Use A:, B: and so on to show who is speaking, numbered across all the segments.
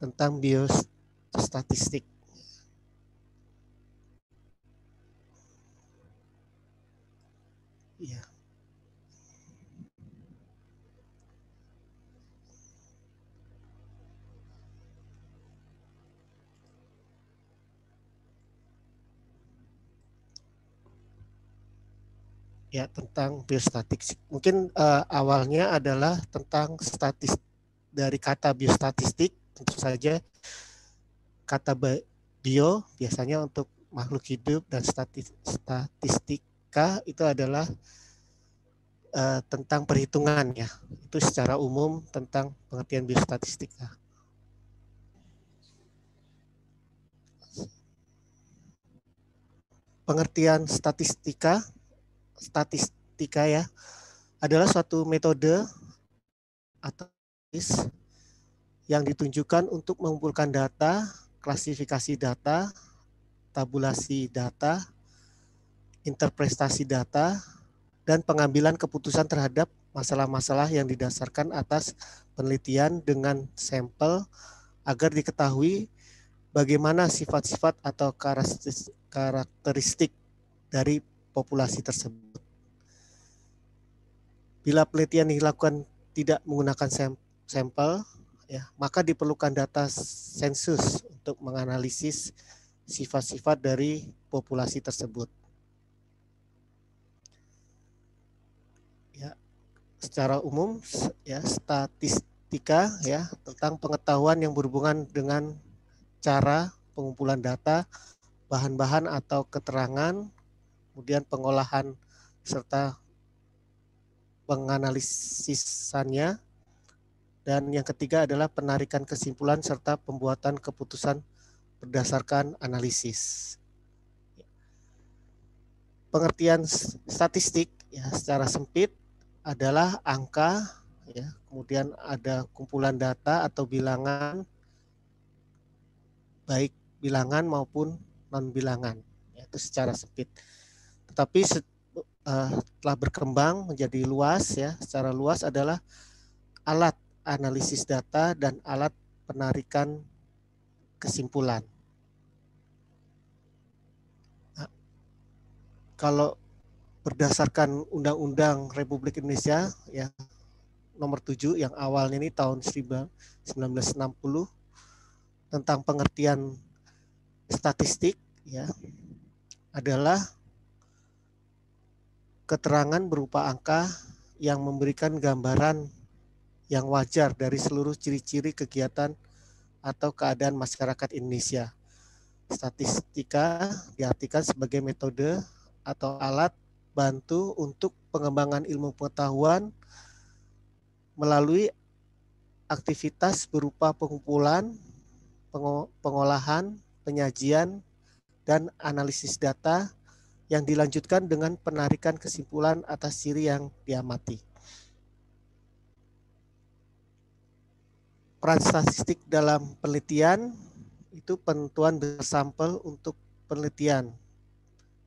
A: tentang biostatistik. Ya. Ya, tentang biostatistik. Mungkin awalnya adalah tentang dari kata biostatistik, tentu saja kata bio biasanya untuk makhluk hidup dan statistika itu adalah tentang perhitungan ya. Itu secara umum tentang pengertian biostatistika. Pengertian statistika ya adalah suatu metode atau yang ditunjukkan untuk mengumpulkan data, klasifikasi data, tabulasi data, interpretasi data, dan pengambilan keputusan terhadap masalah-masalah yang didasarkan atas penelitian dengan sampel agar diketahui bagaimana sifat-sifat atau karakteristik dari populasi tersebut. Bila penelitian dilakukan tidak menggunakan sampel, ya, maka diperlukan data sensus untuk menganalisis sifat-sifat dari populasi tersebut. Ya, secara umum, ya, statistika ya tentang pengetahuan yang berhubungan dengan cara pengumpulan data, bahan-bahan atau keterangan, kemudian pengolahan serta penganalisisannya, dan yang ketiga adalah penarikan kesimpulan serta pembuatan keputusan berdasarkan analisis. Pengertian statistik ya secara sempit adalah angka, ya, kemudian ada kumpulan data atau bilangan, baik bilangan maupun non bilangan, ya, itu secara sempit. Tetapi telah berkembang menjadi luas ya, secara luas adalah alat analisis data dan alat penarikan kesimpulan. Nah, kalau berdasarkan Undang-Undang Republik Indonesia ya nomor 7 yang awalnya ini tahun 1960 tentang pengertian statistik ya adalah keterangan berupa angka yang memberikan gambaran yang wajar dari seluruh ciri-ciri kegiatan atau keadaan masyarakat Indonesia. Statistika diartikan sebagai metode atau alat bantu untuk pengembangan ilmu pengetahuan melalui aktivitas berupa pengumpulan, pengolahan, penyajian, dan analisis data yang dilanjutkan dengan penarikan kesimpulan atas ciri yang diamati. Peran statistik dalam penelitian itu penentuan sampel untuk penelitian.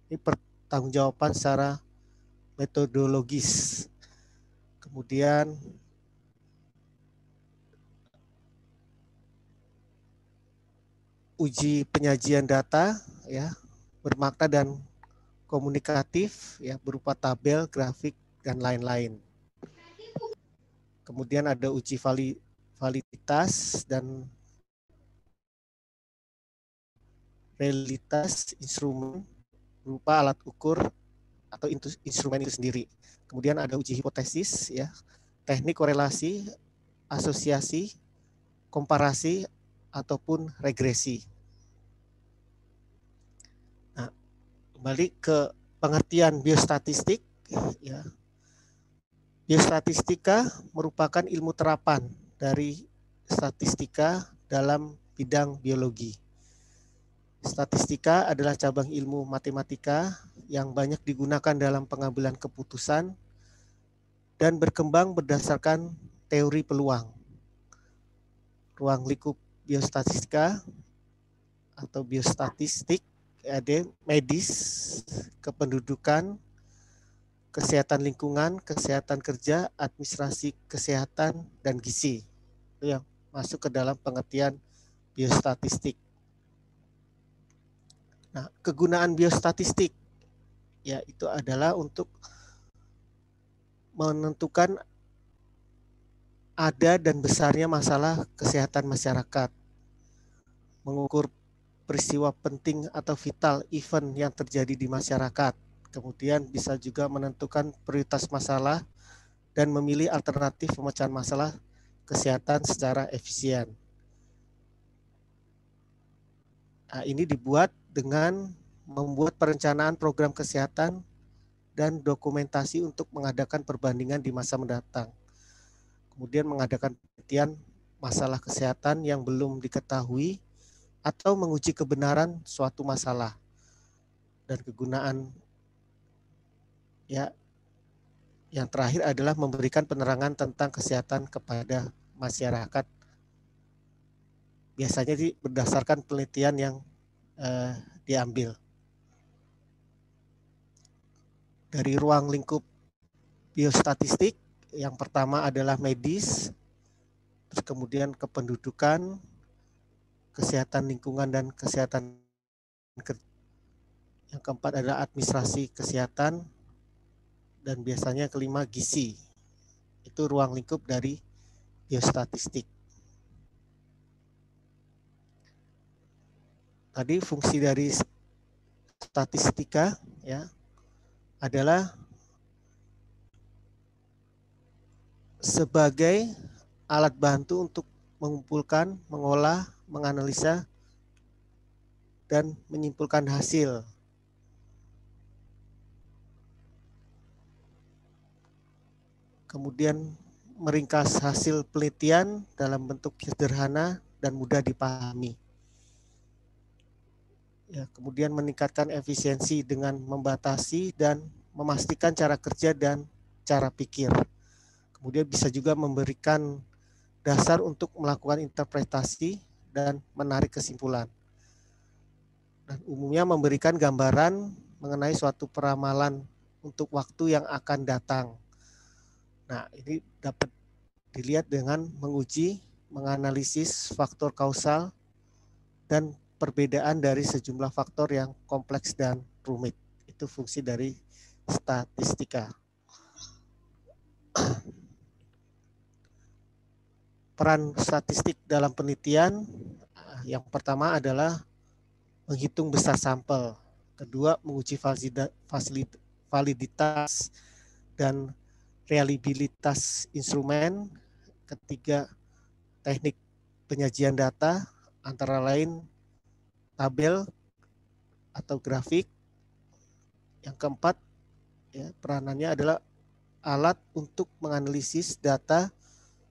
A: Ini pertanggungjawaban secara metodologis. Kemudian uji penyajian data ya bermakna dan komunikatif ya berupa tabel, grafik, dan lain-lain. Kemudian ada uji validitas dan realitas instrumen berupa alat ukur atau instrumen itu sendiri. Kemudian ada uji hipotesis ya, teknik korelasi, asosiasi, komparasi ataupun regresi. Nah, kembali ke pengertian biostatistik ya. Biostatistika merupakan ilmu terapan dari statistika dalam bidang biologi. Statistika adalah cabang ilmu matematika yang banyak digunakan dalam pengambilan keputusan dan berkembang berdasarkan teori peluang. Ruang lingkup biostatistika atau biostatistik ada medis, kependudukan, kesehatan lingkungan, kesehatan kerja, administrasi kesehatan, dan gizi. Itu yang masuk ke dalam pengertian biostatistik. Nah, kegunaan biostatistik ya itu adalah untuk menentukan ada dan besarnya masalah kesehatan masyarakat, mengukur peristiwa penting atau vital event yang terjadi di masyarakat. Kemudian bisa juga menentukan prioritas masalah dan memilih alternatif pemecahan masalah kesehatan secara efisien. Nah, ini dibuat dengan membuat perencanaan program kesehatan dan dokumentasi untuk mengadakan perbandingan di masa mendatang. Kemudian mengadakan penelitian masalah kesehatan yang belum diketahui atau menguji kebenaran suatu masalah. Dan kegunaan ya yang terakhir adalah memberikan penerangan tentang kesehatan kepada masyarakat. Biasanya berdasarkan penelitian yang diambil. Dari ruang lingkup biostatistik, yang pertama adalah medis, terus kemudian kependudukan, kesehatan lingkungan dan kesehatan kerja. Yang keempat adalah administrasi kesehatan, dan biasanya kelima gizi. Itu ruang lingkup dari biostatistik. Tadi fungsi dari statistika ya adalah sebagai alat bantu untuk mengumpulkan, mengolah, menganalisa, dan menyimpulkan hasil. Kemudian meringkas hasil penelitian dalam bentuk sederhana dan mudah dipahami. Ya, kemudian meningkatkan efisiensi dengan membatasi dan memastikan cara kerja dan cara pikir. Kemudian bisa juga memberikan dasar untuk melakukan interpretasi dan menarik kesimpulan. Dan umumnya memberikan gambaran mengenai suatu peramalan untuk waktu yang akan datang. Nah, ini dapat dilihat dengan menguji, menganalisis faktor kausal, dan perbedaan dari sejumlah faktor yang kompleks dan rumit. Itu fungsi dari statistika. Peran statistik dalam penelitian yang pertama adalah menghitung besar sampel. Kedua, menguji validitas dan reliabilitas instrumen. Ketiga, teknik penyajian data, antara lain tabel atau grafik. Yang keempat, ya, peranannya adalah alat untuk menganalisis data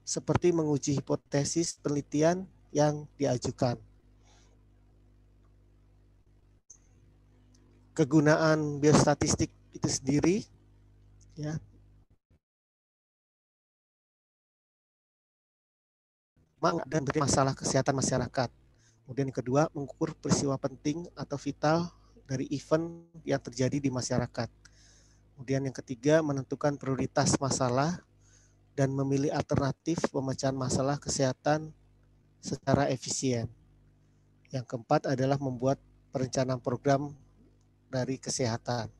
A: seperti menguji hipotesis penelitian yang diajukan. Kegunaan biostatistik itu sendiri ya dan masalah kesehatan masyarakat. Kemudian yang kedua, mengukur peristiwa penting atau vital dari event yang terjadi di masyarakat. Kemudian yang ketiga, menentukan prioritas masalah dan memilih alternatif pemecahan masalah kesehatan secara efisien. Yang keempat adalah membuat perencanaan program dari kesehatan.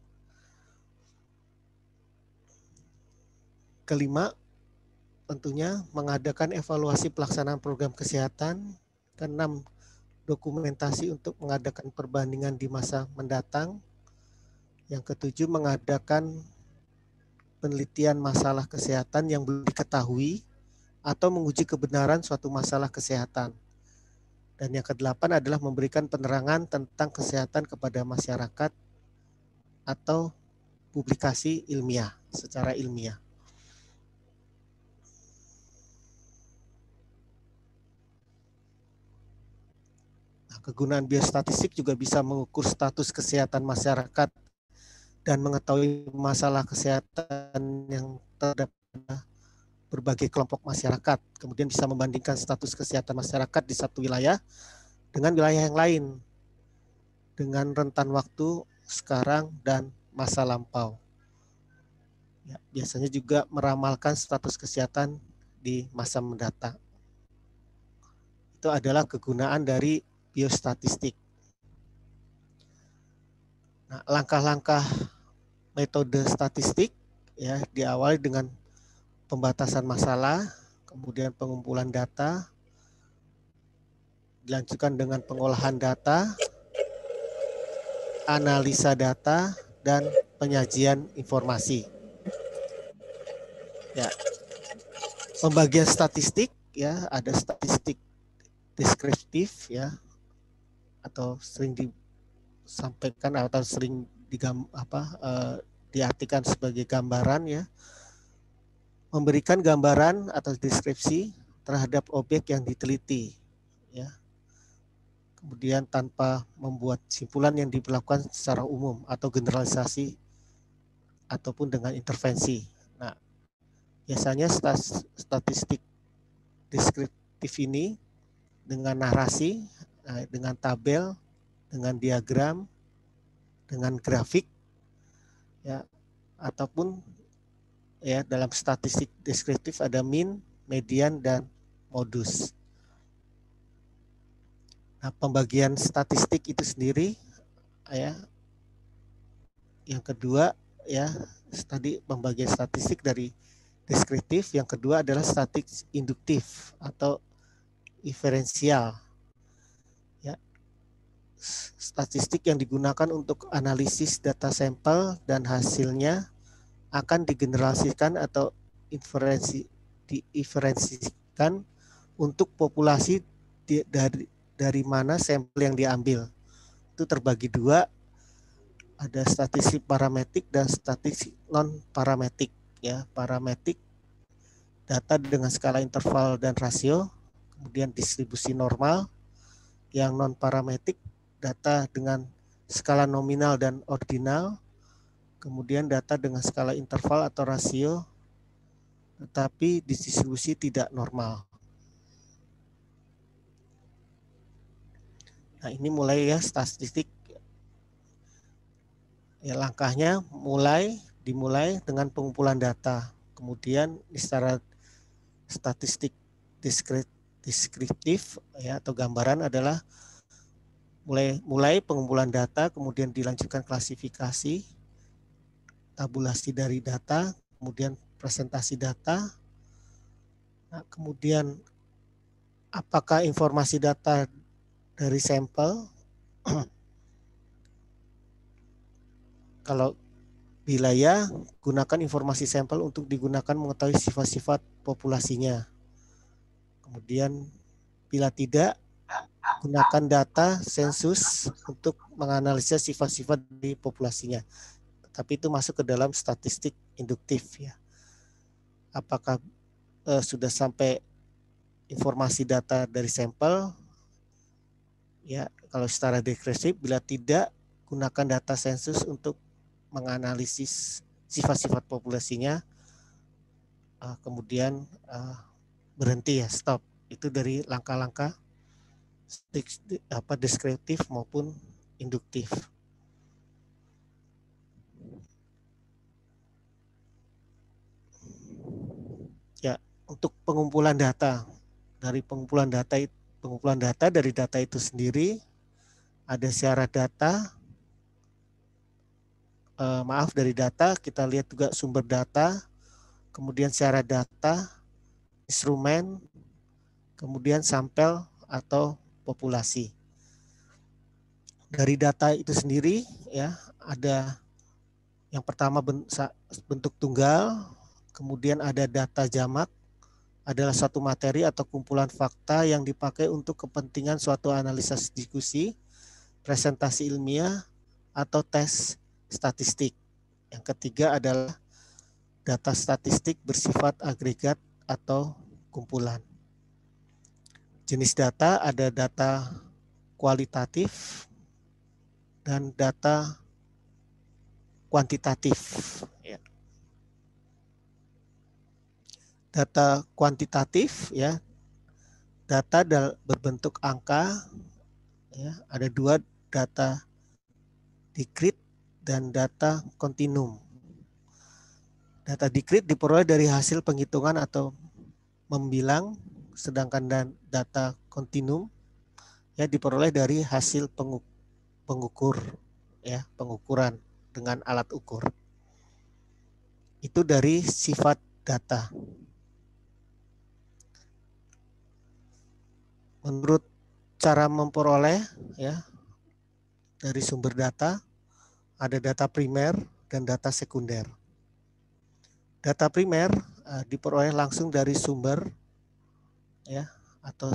A: Kelima, tentunya mengadakan evaluasi pelaksanaan program kesehatan. Keenam, dokumentasi untuk mengadakan perbandingan di masa mendatang. Yang ketujuh, mengadakan penelitian masalah kesehatan yang belum diketahui atau menguji kebenaran suatu masalah kesehatan. Dan yang kedelapan adalah memberikan penerangan tentang kesehatan kepada masyarakat atau publikasi ilmiah, secara ilmiah. Kegunaan biostatistik juga bisa mengukur status kesehatan masyarakat dan mengetahui masalah kesehatan yang terdapat berbagai kelompok masyarakat. Kemudian bisa membandingkan status kesehatan masyarakat di satu wilayah dengan wilayah yang lain dengan rentan waktu sekarang dan masa lampau. Ya, biasanya juga meramalkan status kesehatan di masa mendatang. Itu itu adalah kegunaan dari biostatistik. Nah, langkah-langkah metode statistik ya diawali dengan pembatasan masalah, kemudian pengumpulan data, dilanjutkan dengan pengolahan data, analisa data, dan penyajian informasi. Ya, pembagian statistik ya ada statistik deskriptif ya atau sering disampaikan atau sering diartikan sebagai gambaran ya, memberikan gambaran atau deskripsi terhadap objek yang diteliti ya, kemudian tanpa membuat simpulan yang dilakukan secara umum atau generalisasi ataupun dengan intervensi. Nah, biasanya statistik deskriptif ini dengan narasi, dengan tabel, dengan diagram, dengan grafik, ya, ataupun ya dalam statistik deskriptif ada mean, median, dan modus. Nah, pembagian statistik itu sendiri, ya, yang kedua ya tadi pembagian statistik dari deskriptif, yang kedua adalah statistik induktif atau inferensial. Ya, statistik yang digunakan untuk analisis data sampel dan hasilnya akan digenerasikan atau diinferensikan untuk populasi dari mana sampel yang diambil. Itu terbagi dua, ada statistik parametrik dan statistik non parametrik. Ya, parametrik data dengan skala interval dan rasio, kemudian distribusi normal. Yang non parametrik data dengan skala nominal dan ordinal, kemudian data dengan skala interval atau rasio tetapi distribusi tidak normal. Nah, ini mulai ya statistik ya, langkahnya dimulai dengan pengumpulan data. Kemudian secara statistik deskriptif ya atau gambaran adalah mulai pengumpulan data, kemudian dilanjutkan klasifikasi, tabulasi dari data, kemudian presentasi data. Nah, kemudian apakah informasi data dari sampel? Kalau bila ya, gunakan informasi sampel untuk digunakan mengetahui sifat-sifat populasinya. Kemudian bila tidak, gunakan data sensus untuk menganalisa sifat-sifat di populasinya. Tapi itu masuk ke dalam statistik induktif ya. Apakah sudah sampai informasi data dari sampel? Ya, kalau secara deskriptif, bila tidak, gunakan data sensus untuk menganalisis sifat-sifat populasinya. Kemudian berhenti ya, stop. Itu dari langkah-langkah deskriptif maupun induktif. Ya, untuk pengumpulan data dari data itu sendiri ada syarat data. Dari data kita lihat juga sumber data, kemudian syarat data, instrumen, kemudian sampel atau populasi. Dari data itu sendiri ya ada yang pertama bentuk tunggal, kemudian ada data jamak, adalah suatu materi atau kumpulan fakta yang dipakai untuk kepentingan suatu analisis diskusi, presentasi ilmiah, atau tes statistik. Yang ketiga adalah data statistik bersifat agregat atau kumpulan. Jenis data ada data kualitatif dan data kuantitatif. Ya. Data kuantitatif ya, data berbentuk angka ya, ada dua, data discrete dan data kontinum. Data discrete diperoleh dari hasil penghitungan atau membilang sedangkan data kontinum ya diperoleh dari hasil pengukur ya, pengukuran dengan alat ukur. Itu dari sifat data. Menurut cara memperoleh ya dari sumber data, ada data primer dan data sekunder. Data primer diperoleh langsung dari sumber ya atau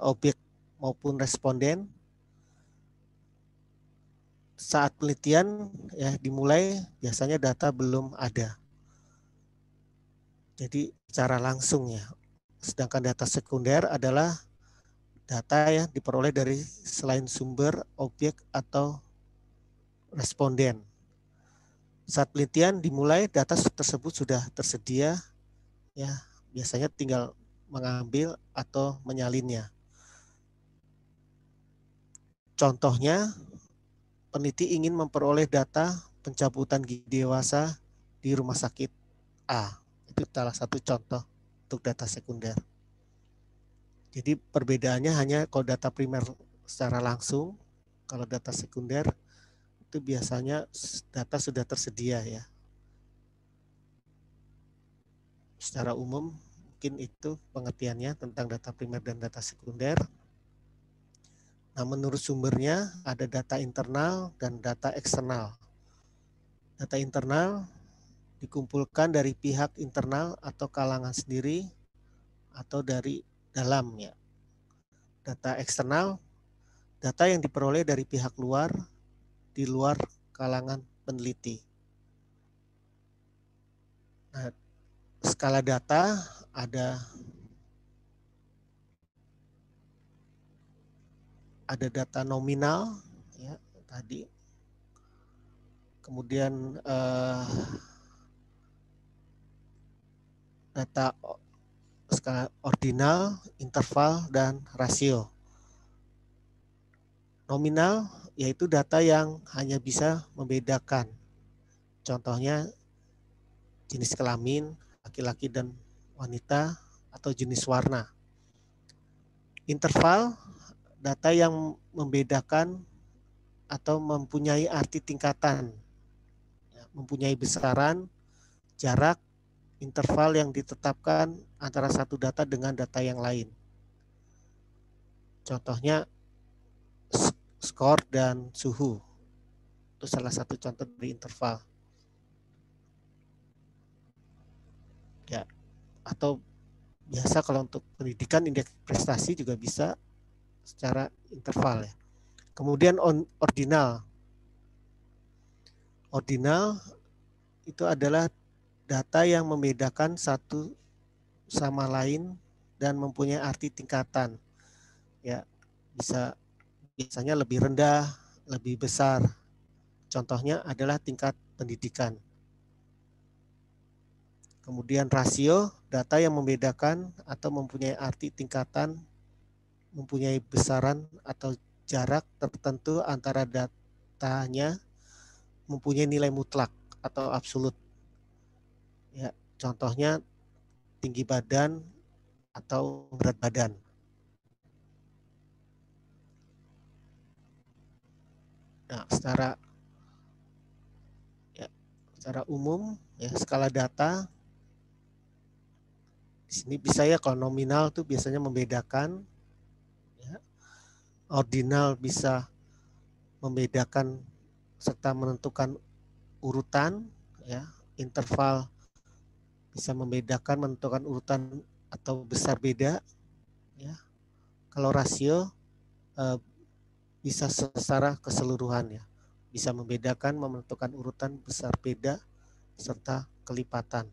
A: objek maupun responden. Saat penelitian ya dimulai, biasanya data belum ada. Jadi secara langsung ya. Sedangkan data sekunder adalah data yang diperoleh dari selain sumber, objek atau responden. Saat penelitian dimulai, data tersebut sudah tersedia ya, biasanya tinggal mengambil atau menyalinnya. Contohnya, peneliti ingin memperoleh data pencabutan gigi dewasa di rumah sakit A. Itu salah satu contoh untuk data sekunder. Jadi perbedaannya hanya kalau data primer secara langsung, kalau data sekunder itu biasanya data sudah tersedia ya. Secara umum mungkin itu pengertiannya tentang data primer dan data sekunder. Nah, menurut sumbernya ada data internal dan data eksternal. Data internal dikumpulkan dari pihak internal atau kalangan sendiri atau dari dalam ya. Data eksternal, data yang diperoleh dari pihak luar di luar kalangan peneliti. Nah, skala data ada data nominal ya tadi. Kemudian data skala ordinal, interval, dan rasio. Nominal yaitu data yang hanya bisa membedakan. Contohnya jenis kelamin, laki-laki dan wanita, atau jenis warna. Interval, data yang membedakan atau mempunyai arti tingkatan, mempunyai besaran, jarak, interval yang ditetapkan antara satu data dengan data yang lain. Contohnya skor dan suhu. Itu salah satu contoh dari interval. Ya, atau biasa kalau untuk pendidikan indeks prestasi juga bisa secara interval ya. Kemudian ordinal. Ordinal itu adalah data yang membedakan satu sama lain dan mempunyai arti tingkatan. Ya, biasanya lebih rendah, lebih besar. Contohnya adalah tingkat pendidikan. Kemudian rasio, data yang membedakan atau mempunyai arti tingkatan, mempunyai besaran atau jarak tertentu antara datanya, mempunyai nilai mutlak atau absolut. Ya, contohnya tinggi badan atau berat badan. Nah, secara umum ya skala data di sini bisa ya, kalau nominal tuh biasanya membedakan ya. Ordinal bisa membedakan serta menentukan urutan ya. Interval bisa membedakan menentukan urutan atau besar beda ya. Kalau rasio bisa secara keseluruhan ya. Bisa membedakan menentukan urutan besar beda serta kelipatan.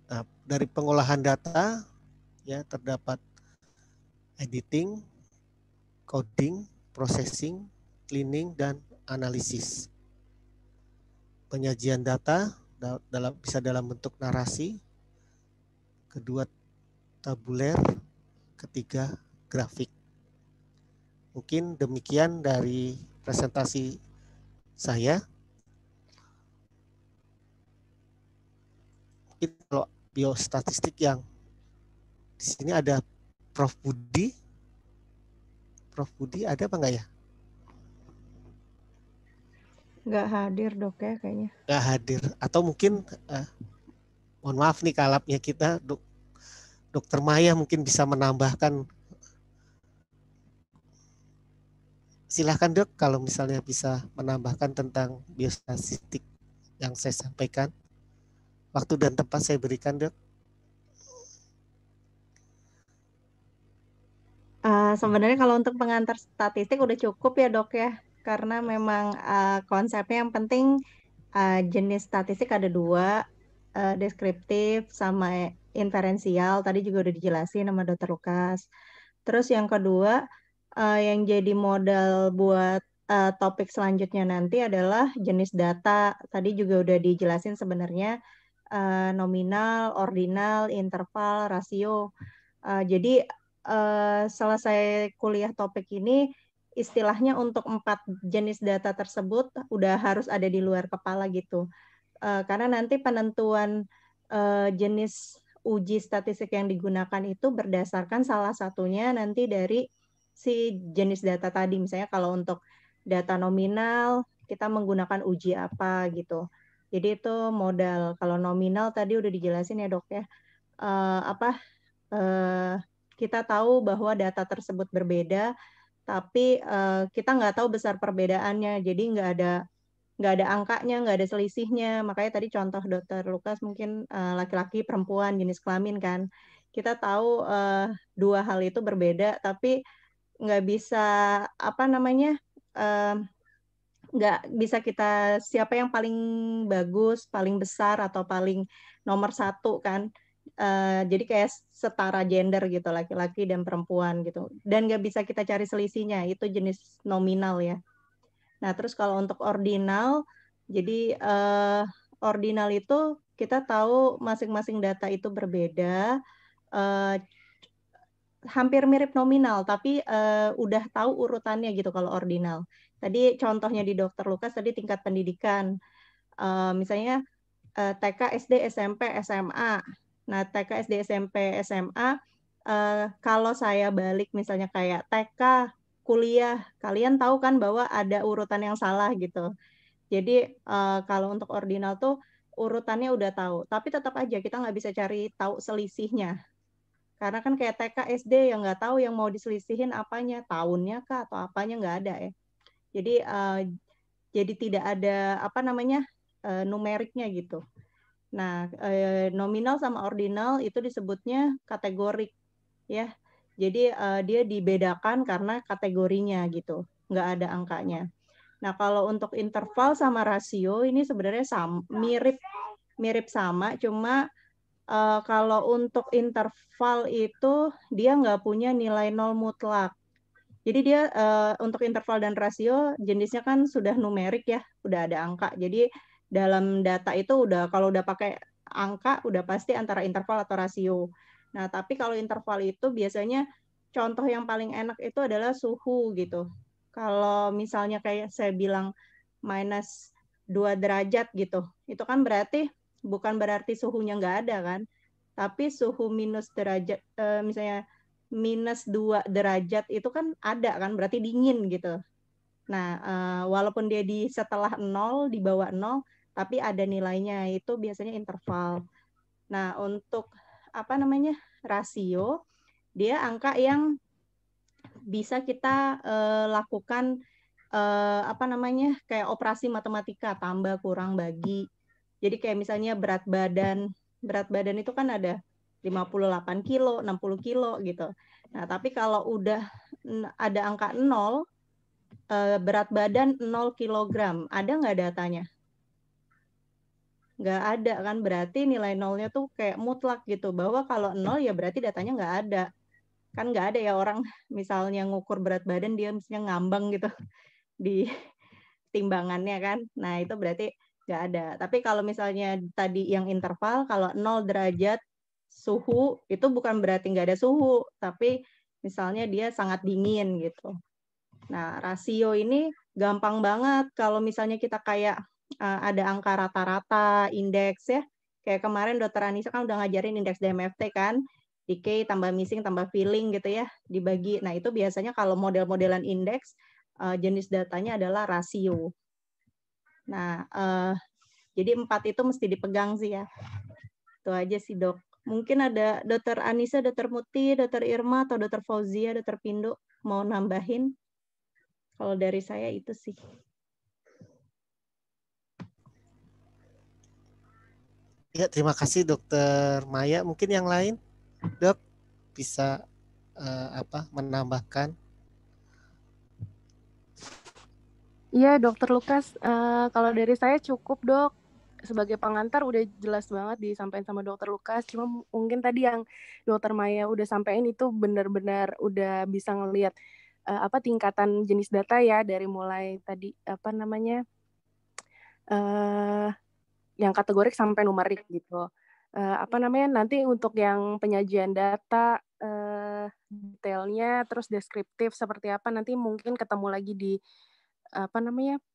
A: Nah, dari pengolahan data ya terdapat editing, coding, processing, cleaning, dan analisis. Penyajian data bisa dalam bentuk narasi, kedua tabuler, ketiga grafik. Mungkin demikian dari presentasi saya. Mungkin kalau biostatistik yang di sini ada Prof. Budi. Prof. Budi ada apa enggak ya?
B: Nggak hadir dok ya kayaknya.
A: Nggak hadir. Atau mungkin, mohon maaf nih kalapnya kita, Dokter Maya mungkin bisa menambahkan. Silahkan Dok, kalau misalnya bisa menambahkan tentang biostatistik yang saya sampaikan. Waktu dan tempat saya berikan Dok.
B: Sebenarnya kalau untuk pengantar statistik udah cukup ya dok ya, karena memang konsepnya yang penting jenis statistik ada 2, deskriptif sama inferensial. Tadi juga udah dijelasin sama Dr. Lukas. Terus yang kedua, yang jadi modal buat topik selanjutnya nanti adalah jenis data. Tadi juga udah dijelasin sebenarnya nominal, ordinal, interval, rasio. Jadi selesai kuliah topik ini, istilahnya untuk 4 jenis data tersebut udah harus ada di luar kepala gitu. Karena nanti penentuan jenis uji statistik yang digunakan itu berdasarkan salah satunya nanti dari si jenis data tadi. Misalnya kalau untuk data nominal, kita menggunakan uji apa gitu. Jadi itu modal. Kalau nominal tadi udah dijelasin ya dok ya. Kita tahu bahwa data tersebut berbeda, tapi kita nggak tahu besar perbedaannya. Jadi nggak ada angkanya, nggak ada selisihnya. Makanya tadi contoh Dr. Lukas mungkin laki-laki, perempuan, jenis kelamin kan. Kita tahu 2 hal itu berbeda, tapi nggak bisa nggak bisa kita siapa yang paling bagus, paling besar atau paling nomor 1 kan. Jadi kayak setara gender gitu, laki-laki dan perempuan gitu. Dan nggak bisa kita cari selisihnya, itu jenis nominal ya. Nah, terus kalau untuk ordinal, jadi ordinal itu kita tahu masing-masing data itu berbeda, hampir mirip nominal, tapi udah tahu urutannya gitu kalau ordinal. Tadi contohnya di Dr. Lukas tadi tingkat pendidikan, misalnya TK, SD, SMP, SMA. Nah, TK, SD, SMP, SMA, kalau saya balik misalnya kayak TK, kuliah, kalian tahu kan bahwa ada urutan yang salah gitu. Jadi kalau untuk ordinal tuh urutannya udah tahu, tapi tetap aja kita nggak bisa cari tahu selisihnya. Karena kan kayak TK, SD yang nggak tahu yang mau diselisihin apanya, tahunnya kah atau apanya nggak ada ya. Jadi tidak ada numeriknya gitu. Nah, nominal sama ordinal itu disebutnya kategorik ya. Jadi dia dibedakan karena kategorinya gitu, nggak ada angkanya. Nah, kalau untuk interval sama rasio ini sebenarnya mirip sama, cuma kalau untuk interval itu dia nggak punya nilai 0 mutlak. Jadi dia untuk interval dan rasio jenisnya kan sudah numerik ya, udah ada angka. Jadi dalam data itu kalau udah pakai angka udah pasti antara interval atau rasio. Nah, tapi kalau interval itu biasanya contoh yang paling enak itu adalah suhu gitu. Kalau misalnya kayak saya bilang minus 2 derajat gitu, itu kan bukan berarti suhunya nggak ada kan, tapi suhu minus derajat, misalnya minus 2 derajat itu kan ada kan, berarti dingin gitu. Nah, walaupun dia setelah 0, di bawah 0, tapi ada nilainya, itu biasanya interval. Nah, untuk rasio, dia angka yang bisa kita lakukan kayak operasi matematika, tambah, kurang, bagi. Jadi kayak misalnya berat badan itu kan ada 58 kilo, 60 kilo gitu. Nah, tapi kalau udah ada angka 0, berat badan 0 kilogram, ada nggak datanya? Nggak ada kan, berarti nilai 0-nya tuh kayak mutlak gitu, bahwa kalau 0 ya berarti datanya nggak ada. Kan nggak ada ya orang misalnya ngukur berat badan, dia misalnya ngambang gitu di timbangannya kan. Nah, itu berarti nggak ada. Tapi kalau misalnya tadi yang interval, kalau 0 derajat suhu, itu bukan berarti nggak ada suhu, tapi misalnya dia sangat dingin gitu. Nah, rasio ini gampang banget kalau misalnya kita kayak ada angka rata-rata, indeks ya. Kayak kemarin Dokter Anissa kan udah ngajarin indeks DMFT kan, decay tambah missing tambah filling gitu ya, dibagi. Nah itu biasanya kalau model-modelan indeks jenis datanya adalah rasio. Nah jadi 4 itu mesti dipegang sih ya. Itu aja sih dok. Mungkin ada Dokter Anissa, Dokter Muti, Dokter Irma, atau Dokter Fauzia, Dokter Pindo mau nambahin. Kalau dari saya itu sih.
A: Ya, terima kasih Dokter Maya. Mungkin yang lain, Dok, bisa menambahkan?
C: Iya, Dokter Lukas. Kalau dari saya cukup, Dok. Sebagai pengantar udah jelas banget disampaikan sama Dokter Lukas. Cuma mungkin tadi yang Dokter Maya udah sampaikan itu benar-benar udah bisa ngelihat tingkatan jenis data ya, dari mulai tadi yang kategorik sampai numerik gitu. Nanti untuk yang penyajian data detailnya terus deskriptif seperti apa, nanti mungkin ketemu lagi di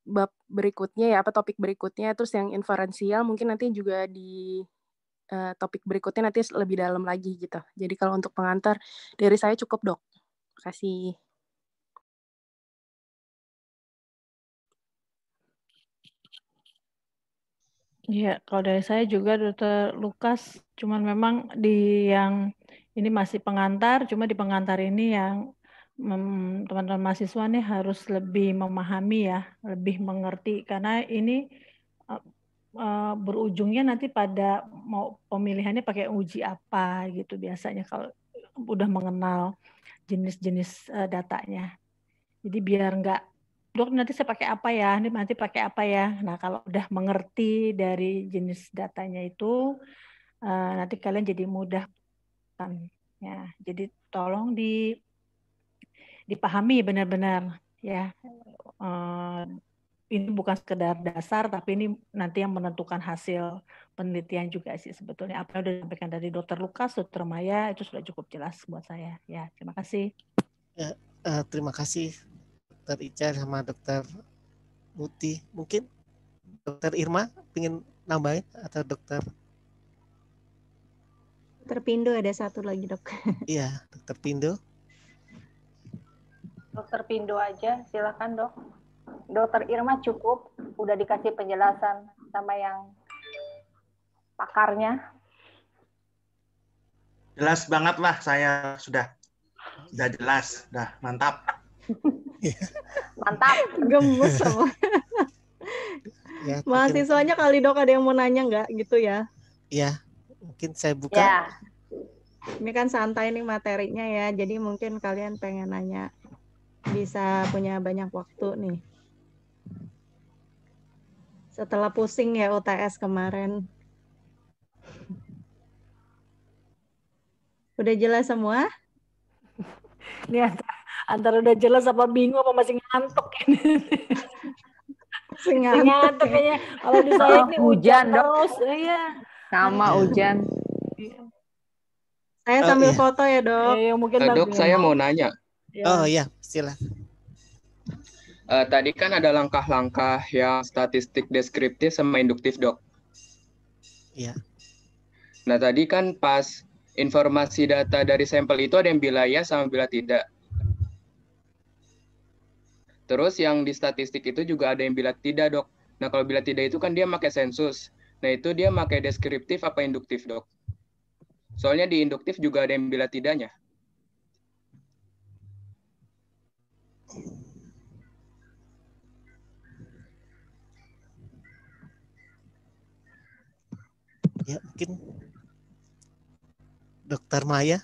C: bab berikutnya ya, topik berikutnya. Terus yang inferensial mungkin nanti juga di topik berikutnya nanti lebih dalam lagi gitu. Jadi kalau untuk pengantar dari saya cukup, Dok. Terima kasih.
D: Iya, kalau dari saya juga Dokter Lukas, cuman memang di yang ini masih pengantar, cuma di pengantar ini yang teman-teman mahasiswa nih harus lebih memahami ya, lebih mengerti, karena ini berujungnya nanti pada mau pemilihannya pakai uji apa gitu biasanya kalau udah mengenal jenis-jenis datanya. Jadi biar nggak, dok nanti saya pakai apa ya, nanti pakai apa ya. Nah kalau udah mengerti dari jenis datanya itu, nanti kalian jadi mudah kan. Ya, jadi tolong dipahami benar-benar ya. Ini bukan sekedar dasar, tapi ini nanti yang menentukan hasil penelitian juga sih sebetulnya. Apa yang sudah disampaikan dari Dokter Lukas, Dokter Maya itu sudah cukup jelas buat saya. Ya, terima kasih.
A: Ya, terima kasih Dokter Ica sama Dokter Muti. Mungkin Dokter Irma ingin nambahin atau Dokter
B: Pindo ada satu lagi, Dok.
A: Iya, Dokter Pindo.
E: Dokter Pindo aja, silakan, Dok. Dokter Irma cukup, udah dikasih penjelasan sama yang pakarnya.
F: Jelas banget lah, saya sudah jelas, udah mantap.
E: Mantap.
B: Gemes sama.
A: Ya,
B: mahasiswanya kali dok ada yang mau nanya nggak gitu ya?
A: Iya, mungkin saya buka.
E: Ya.
B: Ini kan santai nih materinya ya, jadi mungkin kalian pengen nanya. Bisa punya banyak waktu nih. Setelah pusing ya UTS kemarin. Udah jelas semua?
D: Ini antara udah jelas apa bingung apa masih ngantuk ini.
B: Masih ngantuk
D: kayaknya. Kalau di saya ini hujan terus. Iya.
E: Sama hujan.
B: Saya sambil foto ya dok.
D: Mungkin
G: dok, saya mau nanya.
A: Oh iya, silakan.
G: Tadi kan ada langkah-langkah yang statistik deskriptif sama induktif, dok.
A: Iya.
G: Nah, tadi kan pas informasi data dari sampel itu ada yang bila ya sama bila tidak. Terus yang di statistik itu juga ada yang bila tidak, dok. Nah, kalau bila tidak itu kan dia pakai sensus. Nah, itu dia pakai deskriptif apa induktif, dok? Soalnya di induktif juga ada yang bila tidaknya.
A: Ya, mungkin Dokter Maya.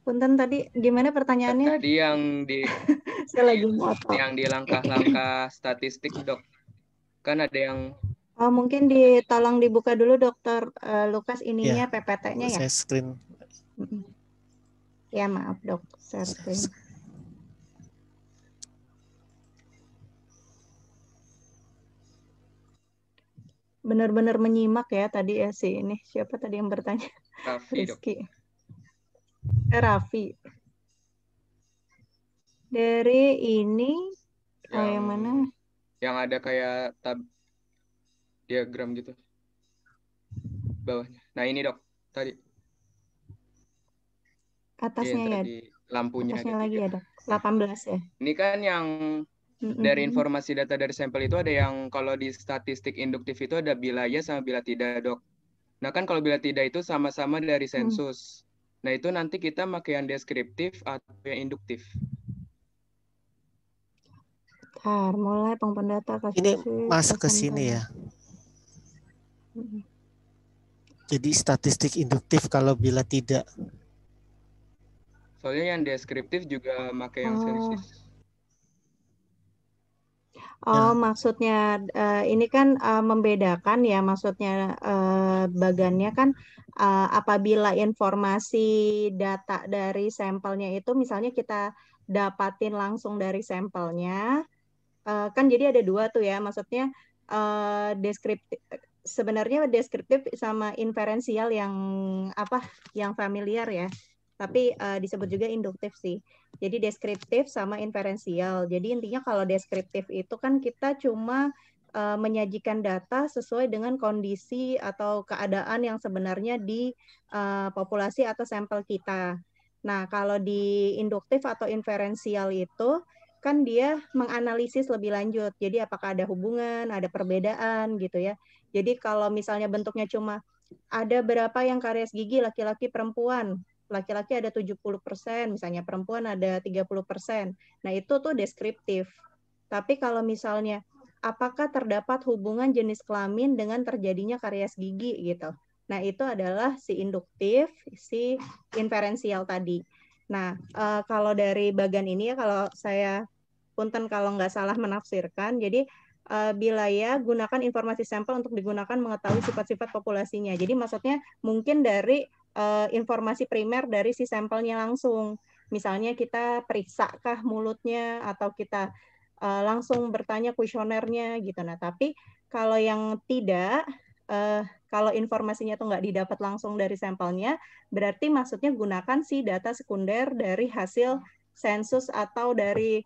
B: Punten tadi gimana pertanyaannya?
G: Tadi yang di
B: saya lagi moto.
G: Yang di langkah-langkah statistik, dok. Kan ada yang
B: Oh, mungkin tolong dibuka dulu Dokter Lukas ininya ya, PPT-nya ya.
A: Saya screen.
B: Ya, maaf, Dok. Saya screen. Benar-benar menyimak ya tadi ya sih ini. Siapa tadi yang bertanya?
G: Raffi, dok.
B: Rizky. Raffi. Dari ini yang mana?
G: yang ada kayak tab diagram gitu bawahnya. Nah ini dok tadi
B: Atasnya
G: yang
B: ya,
G: tadi lampunya
B: atasnya
G: ada
B: lagi
G: 3.
B: ada 18 ya.
G: Ini kan yang dari informasi data dari sampel itu ada yang kalau di statistik induktif itu ada bila ya sama bila tidak dok. Nah kan kalau bila tidak itu sama-sama dari sensus. Nah itu nanti kita pakai yang deskriptif atau yang induktif.
B: Mulai pengumpulan data
A: Ini masuk ke sini ya. Jadi statistik induktif kalau bila tidak.
G: Soalnya yang deskriptif juga pakai yang sensus.
B: Oh, maksudnya ini kan membedakan ya, maksudnya bagannya kan apabila informasi data dari sampelnya itu misalnya kita dapatin langsung dari sampelnya, kan jadi ada dua tuh ya, maksudnya deskriptif, sebenarnya deskriptif sama inferensial yang yang familiar ya, tapi disebut juga induktif sih. Jadi deskriptif sama inferensial. Jadi intinya kalau deskriptif itu kan kita cuma menyajikan data sesuai dengan kondisi atau keadaan yang sebenarnya di populasi atau sampel kita. Nah, kalau di induktif atau inferensial itu kan dia menganalisis lebih lanjut. Jadi apakah ada hubungan, ada perbedaan gitu ya. Jadi kalau misalnya bentuknya cuma ada berapa yang karies gigi laki-laki perempuan, laki-laki ada 70%, misalnya perempuan ada 30%. Nah, itu tuh deskriptif. Tapi kalau misalnya apakah terdapat hubungan jenis kelamin dengan terjadinya karies gigi gitu. Nah, itu adalah si induktif, si inferensial tadi. Nah, kalau dari bagian ini ya, kalau saya punten kalau nggak salah menafsirkan, jadi bila ya gunakan informasi sampel untuk digunakan mengetahui sifat-sifat populasinya. Jadi maksudnya mungkin dari informasi primer dari si sampelnya langsung. Misalnya kita periksa kah mulutnya atau kita langsung bertanya kuesionernya gitu. Nah, tapi kalau yang tidak, kalau informasinya tuh nggak didapat langsung dari sampelnya, berarti maksudnya gunakan si data sekunder dari hasil sensus atau dari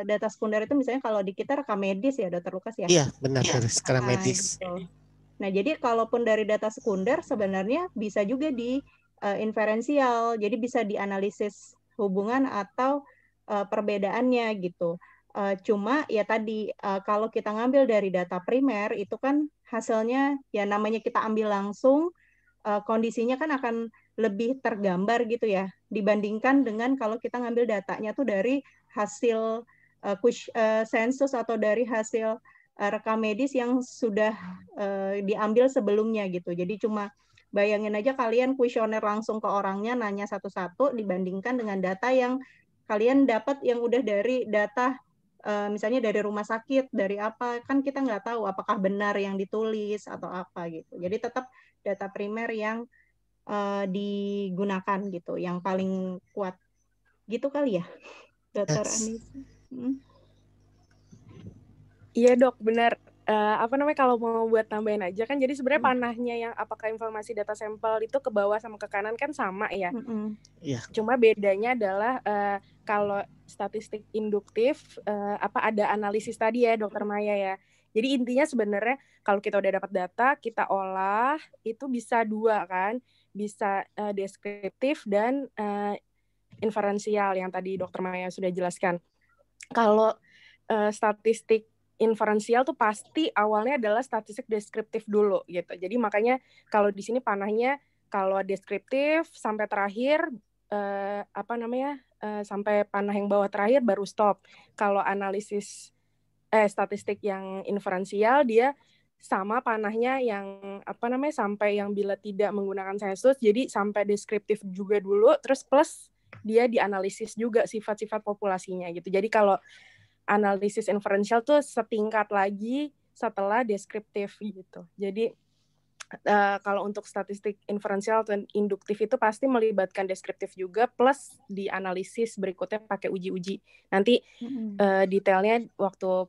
B: data sekunder itu misalnya kalau di kita rekam medis ya, Dr. Lukas ya?
A: Iya, benar, dari rekam medis.
B: Gitu. Nah, jadi kalaupun dari data sekunder sebenarnya bisa juga di inferensial, jadi bisa dianalisis hubungan atau perbedaannya gitu. Cuma ya tadi kalau kita ngambil dari data primer itu kan hasilnya ya namanya kita ambil langsung, kondisinya kan akan lebih tergambar gitu ya dibandingkan dengan kalau kita ngambil datanya tuh dari hasil sensus atau dari hasil rekam medis yang sudah diambil sebelumnya gitu. Jadi cuma bayangin aja kalian kuesioner langsung ke orangnya nanya satu-satu dibandingkan dengan data yang kalian dapat yang udah dari data misalnya dari rumah sakit, dari apa, kan kita nggak tahu apakah benar yang ditulis atau apa gitu. Jadi tetap data primer yang digunakan gitu, yang paling kuat. Gitu kali ya, Dr. Anis.
C: Iya dok, benar. Kalau mau buat tambahin aja kan, jadi sebenarnya panahnya yang apakah informasi data sampel itu ke bawah sama ke kanan kan sama ya.
A: Iya.
C: Cuma bedanya adalah kalau statistik induktif ada analisis tadi ya Dokter Maya ya. Jadi intinya sebenarnya kalau kita udah dapat data, kita olah itu bisa dua kan, bisa deskriptif dan inferensial yang tadi Dokter Maya sudah jelaskan. Kalau statistik inferensial tuh pasti awalnya adalah statistik deskriptif dulu gitu. Jadi makanya kalau di sini panahnya kalau deskriptif sampai terakhir sampai panah yang bawah terakhir baru stop. Kalau analisis statistik yang inferensial dia sama panahnya yang sampai yang bila tidak menggunakan sensus, jadi sampai deskriptif juga dulu, terus plus dia dianalisis juga sifat-sifat populasinya gitu. Jadi kalau analisis inferensial tuh setingkat lagi setelah deskriptif gitu. Jadi kalau untuk statistik inferensial dan induktif itu pasti melibatkan deskriptif juga plus dianalisis berikutnya pakai uji-uji. Nanti detailnya waktu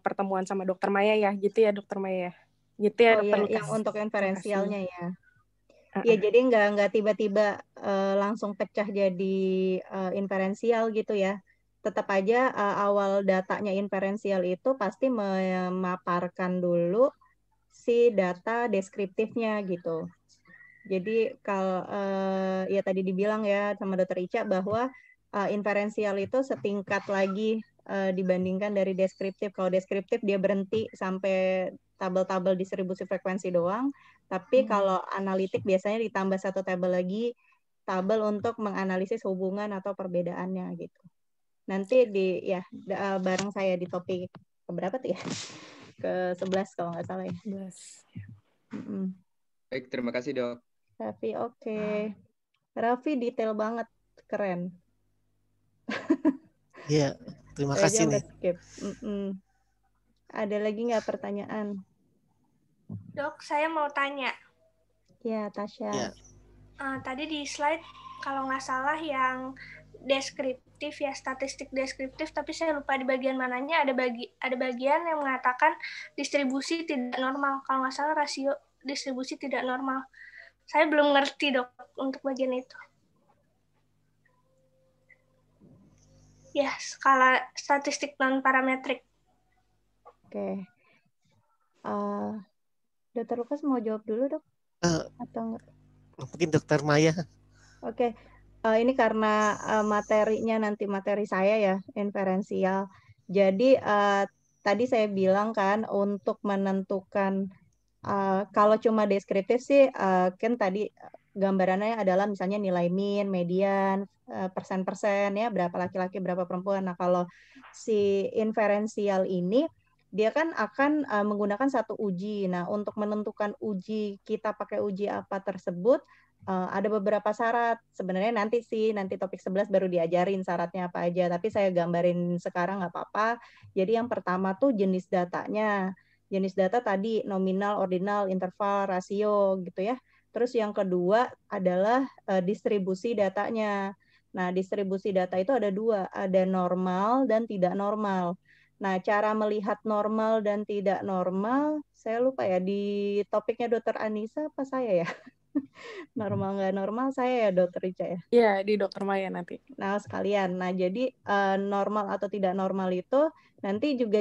C: pertemuan sama Dokter Maya ya, gitu ya Dokter Maya. Gitu ya Dokter Lukas.
B: Yang untuk inferensialnya ya. Ya jadi nggak tiba-tiba langsung pecah jadi inferensial gitu ya. tetap aja awal datanya inferensial itu pasti memaparkan dulu si data deskriptifnya gitu. Jadi kalau ya tadi dibilang ya sama Dokter Ica bahwa inferensial itu setingkat lagi dibandingkan dari deskriptif. Kalau deskriptif dia berhenti sampai tabel-tabel distribusi frekuensi doang, tapi kalau analitik biasanya ditambah satu tabel lagi, tabel untuk menganalisis hubungan atau perbedaannya gitu. Nanti bareng saya di topik keberapa tuh ya? Ke-11 kalau nggak salah ya.
C: 11.
G: Baik, terima kasih Dok.
B: Raffi, oke. Raffi detail banget, keren.
A: Iya, terima
B: Saya aja
A: kasih
B: sampai
A: nih.
B: skip. Ada lagi nggak pertanyaan?
H: Dok, saya mau tanya.
B: Ya, Tasya.
A: Ya.
H: Tadi di slide kalau nggak salah yang deskriptif ya, statistik deskriptif, tapi saya lupa di bagian mananya ada bagian yang mengatakan distribusi tidak normal. Kalau nggak salah rasio distribusi tidak normal. Saya belum ngerti Dok untuk bagian itu. Ya, skala statistik non-parametrik.
B: Oke. Dokter Lukas mau jawab dulu, Dok? Atau enggak?
A: Mungkin Dokter Maya.
B: Oke. Ini karena materinya nanti materi saya ya, inferensial. Jadi tadi saya bilang kan untuk menentukan kalau cuma deskriptif sih kan tadi gambarannya adalah misalnya nilai min, median, persen-persen ya, berapa laki-laki, berapa perempuan. Nah, kalau si inferensial ini dia kan akan menggunakan satu uji. Nah, untuk menentukan uji kita pakai uji apa tersebut ada beberapa syarat. Sebenarnya nanti topik 11 baru diajarin syaratnya apa aja, tapi saya gambarin sekarang nggak apa-apa. Jadi yang pertama tuh jenis datanya. Jenis data tadi nominal, ordinal, interval, rasio gitu ya. Terus yang kedua adalah distribusi datanya. Nah, distribusi data itu ada dua, ada normal dan tidak normal. Nah, cara melihat normal dan tidak normal, saya lupa ya, di topiknya Dokter Anissa apa saya ya? Normal nggak normal saya ya Dokter Ica ya?
C: Iya, di Dokter Maya nanti.
B: Nah, sekalian. Nah, jadi normal atau tidak normal itu nanti juga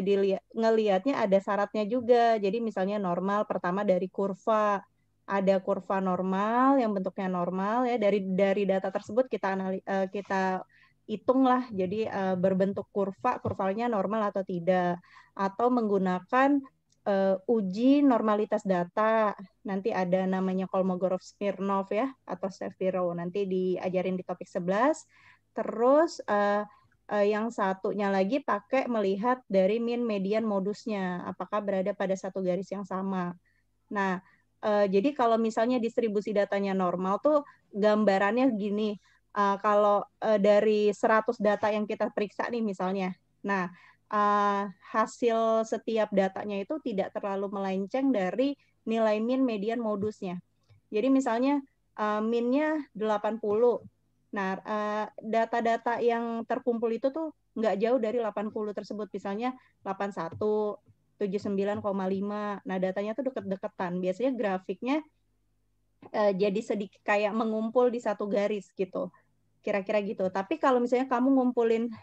B: ngelihatnya ada syaratnya juga. Jadi misalnya normal pertama dari kurva. Ada kurva normal yang bentuknya normal ya. Dari data tersebut kita hitunglah. Jadi berbentuk kurvanya normal atau tidak. Atau menggunakan uji normalitas data. Nanti ada namanya Kolmogorov-Smirnov ya atau Shapiro. Nanti diajarin di topik 11. Terus yang satunya lagi pakai melihat dari min, median, modusnya, apakah berada pada satu garis yang sama. Nah, jadi kalau misalnya distribusi datanya normal tuh gambarannya gini, kalau dari 100 data yang kita periksa nih misalnya, nah hasil setiap datanya itu tidak terlalu melenceng dari nilai min, median, modusnya. Jadi misalnya minnya 80. Nah, data-data yang terkumpul itu tuh nggak jauh dari 80 tersebut. Misalnya 81, 79,5. Nah, datanya tuh deket-deketan. Biasanya grafiknya jadi sedikit kayak mengumpul di satu garis gitu. Kira-kira gitu. Tapi kalau misalnya kamu ngumpulin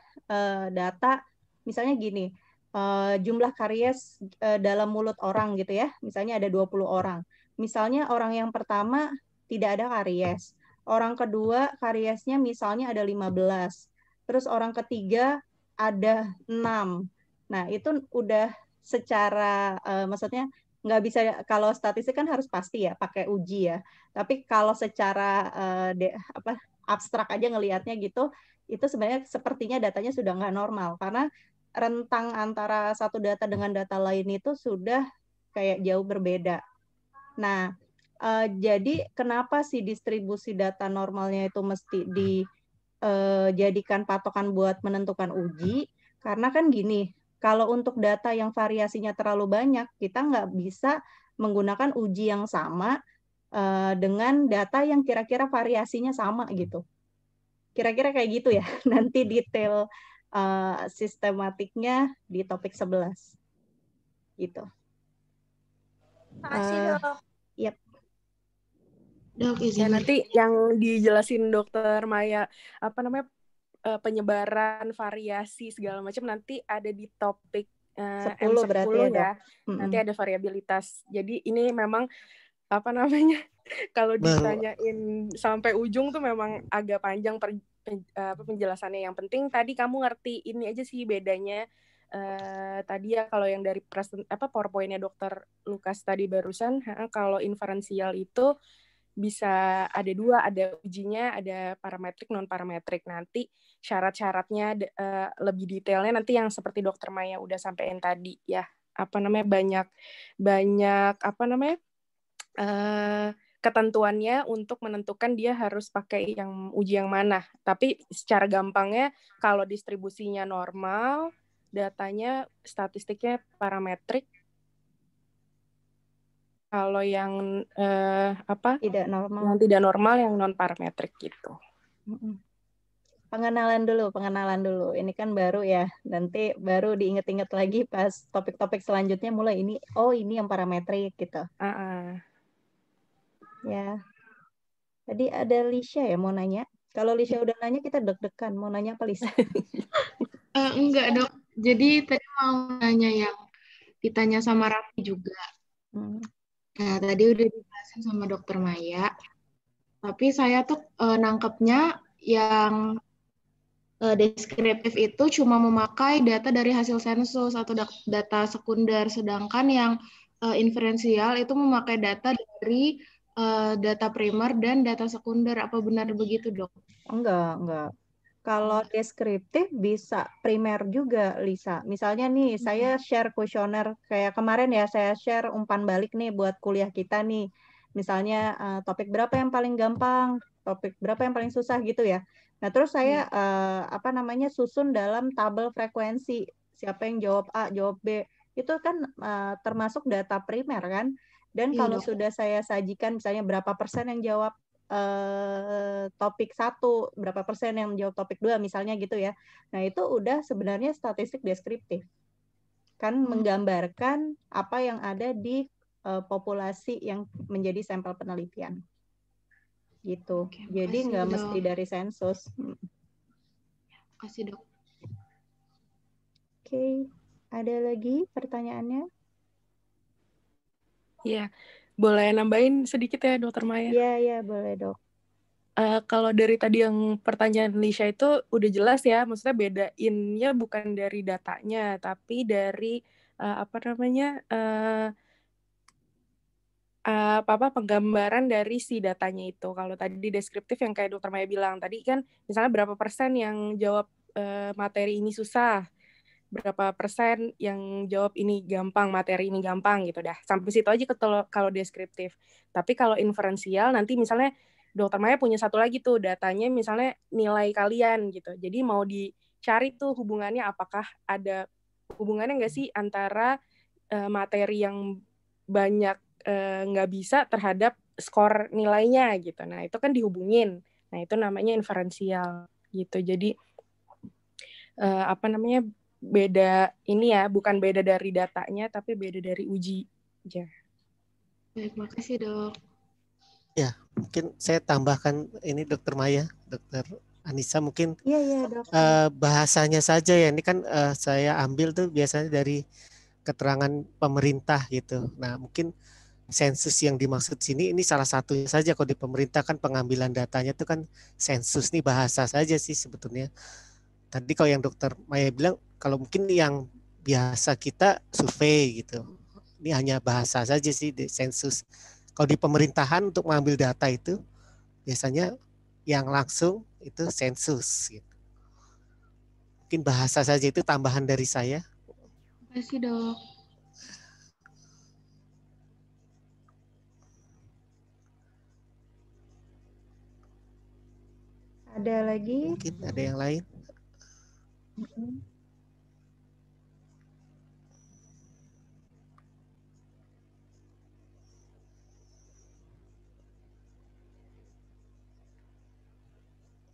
B: data, misalnya gini, jumlah karies dalam mulut orang gitu ya. Misalnya ada 20 orang. Misalnya orang yang pertama tidak ada karies. Orang kedua kariesnya misalnya ada 15. Terus orang ketiga ada 6. Nah, itu udah secara maksudnya nggak bisa, kalau statistik kan harus pasti ya pakai uji ya. Tapi kalau secara abstrak aja ngelihatnya gitu, itu sebenarnya sepertinya datanya sudah nggak normal karena rentang antara satu data dengan data lain itu sudah kayak jauh berbeda. Nah, jadi kenapa sih distribusi data normalnya itu mesti dijadikan patokan buat menentukan uji? Karena kan gini, kalau untuk data yang variasinya terlalu banyak, kita nggak bisa menggunakan uji yang sama dengan data yang kira-kira variasinya sama gitu. Kira-kira kayak gitu ya. Nanti detail sistematiknya di topik 11. Gitu.
H: Makasih Dok.
B: Yep.
C: Dok, izin. Ya, nanti yang dijelasin Dokter Maya penyebaran variasi segala macam nanti ada di topik
B: 10
C: M10
B: berarti ya, Dok.
C: ya. Nanti ada variabilitas. Jadi ini memang apa namanya? Kalau ditanyain sampai ujung tuh memang agak panjang penjelasannya. Yang penting tadi kamu ngerti ini aja sih bedanya. Tadi ya kalau yang dari PowerPoint-nya Dr. Lukas tadi barusan, kalau inferensial itu bisa ada 2, ada ujinya, ada parametrik, non parametrik. Nanti syarat-syaratnya lebih detailnya nanti yang seperti Dokter Maya udah sampein tadi ya. Banyak ketentuannya untuk menentukan dia harus pakai yang uji yang mana. Tapi secara gampangnya kalau distribusinya normal, datanya statistiknya parametrik. Kalau yang
B: tidak normal,
C: yang tidak normal, yang non parametrik gitu.
B: Pengenalan dulu. Ini kan baru ya. Nanti baru diinget-inget lagi pas topik-topik selanjutnya mulai ini. Oh, ini yang parametrik gitu. Ya. Tadi ada Lisha ya mau nanya. Kalau Lisha udah nanya kita deg-degan. Mau nanya apa Lisha?
I: Enggak, Dok. Jadi tadi mau nanya yang ditanya sama Raffi juga. Nah, tadi udah dijelasin sama Dokter Maya. Tapi saya tuh nangkepnya yang deskriptif itu cuma memakai data dari hasil sensus atau data sekunder. Sedangkan yang inferensial itu memakai data dari data primer dan data sekunder. Apa benar begitu, Dok?
B: Enggak. Kalau deskriptif bisa primer juga, Lisa. Misalnya nih, saya share kuesioner kayak kemarin ya, saya share umpan balik nih buat kuliah kita nih. Misalnya topik berapa yang paling gampang, topik berapa yang paling susah gitu ya. Nah, terus saya susun dalam tabel frekuensi. Siapa yang jawab A, jawab B. Itu kan termasuk data primer kan. Dan kalau sudah saya sajikan misalnya berapa persen yang jawab topik 1, berapa persen yang menjawab topik 2 misalnya gitu ya. Nah, itu udah sebenarnya statistik deskriptif. Kan menggambarkan apa yang ada di populasi yang menjadi sampel penelitian. Gitu. Jadi nggak mesti dari sensus.
I: Makasih, Dok.
B: Oke. Ada lagi pertanyaannya?
C: Iya. Boleh nambahin sedikit ya, Dokter Maya?
B: Iya, boleh, Dok.
C: Kalau dari tadi yang pertanyaan Lisha itu udah jelas ya, maksudnya bedainnya bukan dari datanya, tapi dari penggambaran dari si datanya itu. Kalau tadi deskriptif yang kayak Dokter Maya bilang tadi kan, misalnya berapa persen yang jawab materi ini susah, berapa persen yang jawab ini gampang, materi ini gampang gitu dah. Sampai situ aja kalau deskriptif. Tapi kalau inferensial nanti misalnya Dokter Maya punya satu lagi tuh datanya misalnya nilai kalian gitu. Jadi mau dicari tuh hubungannya apakah ada hubungannya nggak sih antara materi yang banyak nggak bisa terhadap skor nilainya gitu. Nah itu kan dihubungin. Nah itu namanya inferensial gitu. Jadi beda ini ya, bukan beda dari datanya, tapi beda dari uji aja.
I: Baik, makasih, Dok.
A: Ya, mungkin saya tambahkan ini Dokter Maya, Dokter Anissa mungkin
B: Dok.
A: Bahasanya saja ya, ini kan saya ambil tuh biasanya dari keterangan pemerintah gitu. Nah, mungkin sensus yang dimaksud sini ini salah satunya saja. Kalau di pemerintah kan pengambilan datanya itu kan sensus nih bahasa saja sih sebetulnya. Tadi kalau yang Dokter Maya bilang, kalau mungkin yang biasa kita survei gitu. Ini hanya bahasa saja sih di sensus. Kalau di pemerintahan untuk mengambil data itu biasanya yang langsung itu sensus. Gitu. Mungkin bahasa saja itu tambahan dari saya.
I: Terima kasih, Dok.
B: Ada lagi?
A: Mungkin ada yang lain.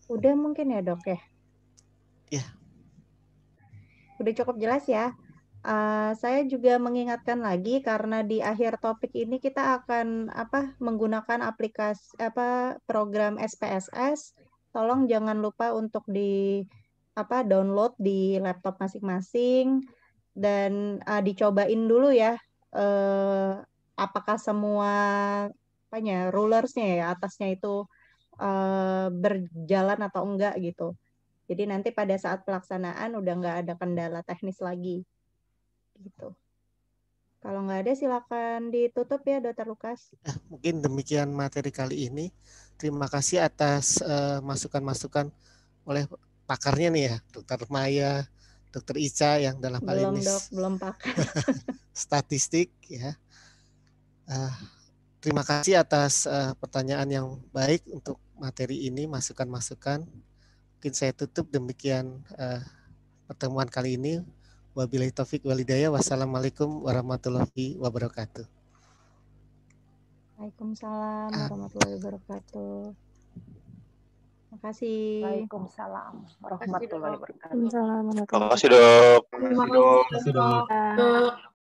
B: Udah mungkin ya, Dok ya?
A: Ya.
B: Udah cukup jelas ya. Saya juga mengingatkan lagi karena di akhir topik ini kita akan menggunakan aplikasi program SPSS tolong jangan lupa untuk download di laptop masing-masing dan dicobain dulu ya apakah semua rulersnya ya atasnya itu berjalan atau enggak gitu. Jadi nanti pada saat pelaksanaan udah nggak ada kendala teknis lagi gitu. Kalau nggak ada silakan ditutup ya Dr. Lukas.
A: Mungkin demikian materi kali ini. Terima kasih atas masukan-masukan oleh pakarnya nih ya, Dr. Maya, Dr. Ica yang dalam hal
B: Belum
A: ini
B: dok, belum pakar.
A: statistik ya. Terima kasih atas pertanyaan yang baik untuk materi ini, masukan-masukan. Mungkin saya tutup demikian pertemuan kali ini. Wabillahi taufik walhidayah. Wassalamualaikum warahmatullahi wabarakatuh.
B: Waalaikumsalam warahmatullahi wabarakatuh. Terima kasih.
E: Waalaikumsalam warahmatullahi wabarakatuh.
C: Waalaikumsalam warahmatullahi
J: Terima kasih, Dok.
F: Terima kasih, Dok.
C: wabarakatuh.